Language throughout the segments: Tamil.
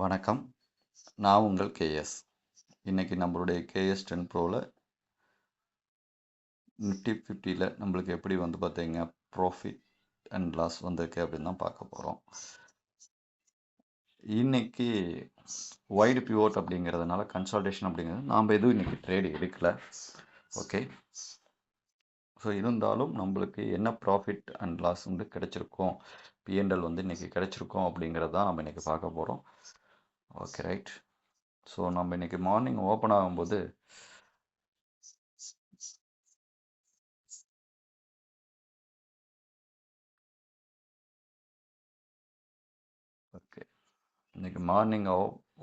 வணக்கம். நான் உங்கள் கேஎஸ். இன்னைக்கு நம்மளுடைய கேஎஸ் 10 ப்ரோவில் நிஃப்டி 50ல் நம்மளுக்கு எப்படி பார்த்தீங்க ப்ராஃபிட் அண்ட் லாஸ் வந்திருக்கு அப்படின்னு தான் பார்க்க போகிறோம். இன்னைக்கு வைடு பிவோட் அப்படிங்கிறதுனால கன்சால்டேஷன் அப்படிங்கிறது நாம் எதுவும் இன்னைக்கு ட்ரேடு எடுக்கல. ஓகே, ஸோ இருந்தாலும் நம்மளுக்கு என்ன ப்ராஃபிட் அண்ட் லாஸ் கிடைச்சிருக்கோம், பிஎன்எல் இன்னைக்கு கிடைச்சிருக்கோம் அப்படிங்கிறது தான் நம்ம இன்னைக்கு பார்க்க போகிறோம். Okay, right. ஸோ நம்ம இன்னைக்கு மார்னிங் ஓப்பன் ஆகும்போது ஓகே இன்னைக்கு மார்னிங்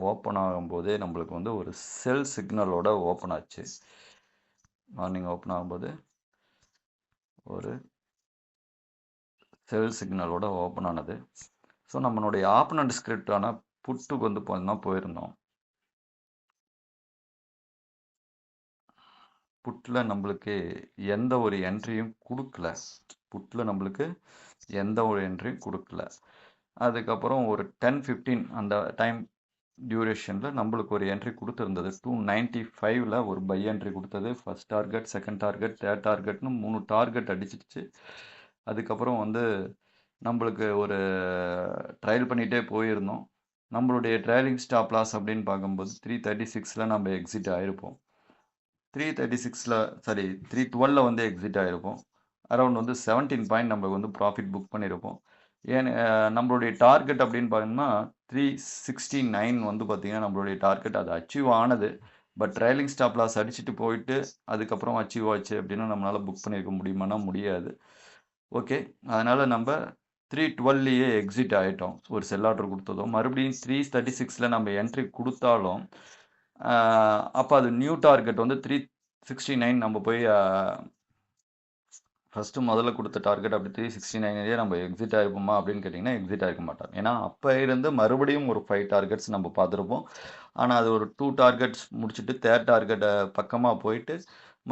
ஓப்பன் ஆகும்போதே நம்மளுக்கு ஒரு செல் சிக்னலோட ஓப்பன் ஆச்சு. மார்னிங் ஓப்பன் ஆகும்போது ஒரு செல் சிக்னலோட ஓப்பன் ஆனது. ஸோ நம்மளுடைய ஆப்பனண்ட் ஸ்கிரிப்டான புட்டுக்கு பார்த்தீங்கன்னா போயிருந்தோம். புட்டில் நம்மளுக்கு எந்த ஒரு என்ட்ரியும் கொடுக்கல. புட்டில் நம்மளுக்கு எந்த ஒரு என்ட்ரியும் கொடுக்கல. அதுக்கப்புறம் ஒரு 10-15 அந்த டைம் டியூரேஷனில் நம்மளுக்கு ஒரு என்ட்ரி கொடுத்துருந்தது. 295ல் ஒரு பை என்ட்ரி கொடுத்தது. First target, second target, third டார்கெட்னு 3 டார்கெட் அடிச்சிடுச்சு. அதுக்கப்புறம் நம்மளுக்கு ஒரு ட்ரையல் பண்ணிகிட்டே போயிருந்தோம். நம்மளுடைய ட்ரையலிங் ஸ்டாப் லாஸ் அப்படின்னு பார்க்கும்போது 336ல் நம்ம எக்ஸிட் ஆகிருப்போம். 312ல் எக்ஸிட் ஆகிருப்போம். அரௌண்ட் 17 பாயிண்ட் நம்ம ப்ராஃபிட் புக் பண்ணியிருப்போம். ஏன் நம்மளுடைய டார்கெட் அப்படின்னு பார்த்தீங்கன்னா 369 பார்த்தீங்கன்னா நம்மளுடைய டார்கெட் அது அச்சீவ் ஆனது. பட் ட்ரையலிங் ஸ்டாப் லாஸ் அடிச்சுட்டு போயிட்டு அதுக்கப்புறம் அச்சீவ் ஆச்சு அப்படின்னா நம்மளால் புக் பண்ணியிருக்க முடியுமானா முடியாது. ஓகே, அதனால் நம்ம 312லேயே எக்ஸிட் ஆகிட்டோம். ஒரு செல் ஆர்டர் கொடுத்ததும் மறுபடியும் 336ல் நம்ம என்ட்ரி கொடுத்தாலும் அப்போ அது நியூ டார்கெட் 369 நம்ம போய் ஃபஸ்ட்டு முதல்ல கொடுத்த டார்கெட் அப்படி 369 நம்ம எக்ஸிட் ஆகிருப்போமா அப்படின்னு கேட்டிங்கன்னா எக்ஸிட் ஆகிருக்க மாட்டோம். ஏன்னா அப்போ இருந்து மறுபடியும் ஒரு 5 டார்கெட்ஸ் நம்ம பார்த்துருப்போம். ஆனால் அது ஒரு 2 டார்கெட்ஸ் முடிச்சுட்டு தேர்ட் டார்கெட்டை பக்கமாக போயிட்டு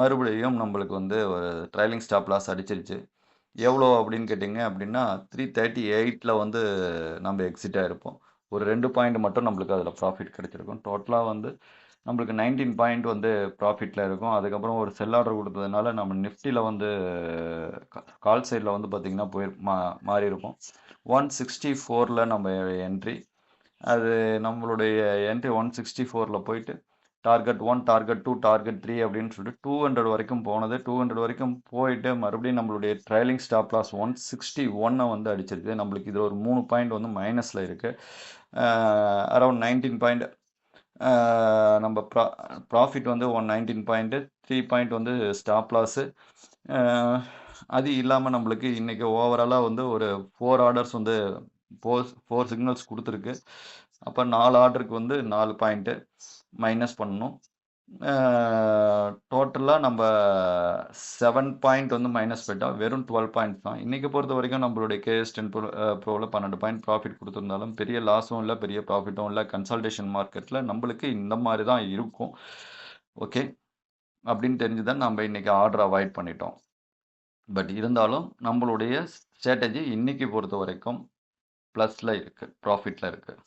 மறுபடியும் நம்மளுக்கு ஒரு ட்ரையலிங் ஸ்டாப் லாஸ் அடிச்சிருச்சு. எவ்வளோ அப்படின்னு கேட்டிங்க அப்படின்னா 338ல் நம்ம எக்ஸிட் ஆகிருப்போம். ஒரு 2 பாயிண்ட் மட்டும் நம்மளுக்கு அதில் ப்ராஃபிட் கிடைச்சிருக்கும். டோட்டலாக நம்மளுக்கு 19 பாயிண்ட் ப்ராஃபிட்டில் இருக்கும். அதுக்கப்புறம் ஒரு செல் ஆர்டர் கொடுத்ததுனால நம்ம நிஃப்டியில் கால் சைடில் பார்த்திங்கன்னா மாறி இருக்கும். 164ல் நம்ம என்ட்ரி. அது நம்மளுடைய என்ட்ரி 164ல் போயிட்டு டார்கெட் 1, டார்கெட் 2, டார்கெட் 3 அப்படின்னு சொல்லிட்டு 200 வரைக்கும் போனது. 200 வரைக்கும் போயிட்டு மறுபடியும் நம்மளுடைய ட்ரையலிங் ஸ்டாப் லாஸ் 161 அடிச்சிருக்கு. நம்மளுக்கு இதில் ஒரு 3 பாயிண்ட் மைனஸில் இருக்குது. அரௌண்ட் 19 பாயிண்ட் நம்ம profit 119 point, 3 point stop loss. அது இல்லாமல் நம்மளுக்கு இன்றைக்கி ஓவராலாக ஒரு 4 ஆர்டர்ஸ் 4 சிக்னல்ஸ் கொடுத்துருக்கு. அப்போ 4 ஆர்டருக்கு 4 பாயிண்ட்டு மைனஸ் பண்ணணும். டோட்டலாக நம்ம 7 பாயிண்ட் மைனஸ் போயிட்டோம். வெறும் 12 பாயிண்ட்ஸ் தான். இன்றைக்கி பொறுத்த வரைக்கும் நம்மளுடைய கேஎஸ் 10 ப்ரோவில் 12 பாயிண்ட் ப்ராஃபிட் கொடுத்துருந்தாலும் பெரிய லாஸும் இல்லை, பெரிய ப்ராஃபிட்டும் இல்லை. கன்சல்டேஷன் மார்க்கெட்டில் நம்மளுக்கு இந்த மாதிரி தான் இருக்கும். ஓகே, அப்படின்னு தெரிஞ்சு தான் நம்ம இன்றைக்கி ஆர்டர் அவாய்ட் பண்ணிட்டோம். பட் இருந்தாலும் நம்மளுடைய ஸ்ட்ராட்டஜி இன்றைக்கி பொறுத்த வரைக்கும் ப்ளஸில் இருக்குது, ப்ராஃபிட்டில் இருக்குது.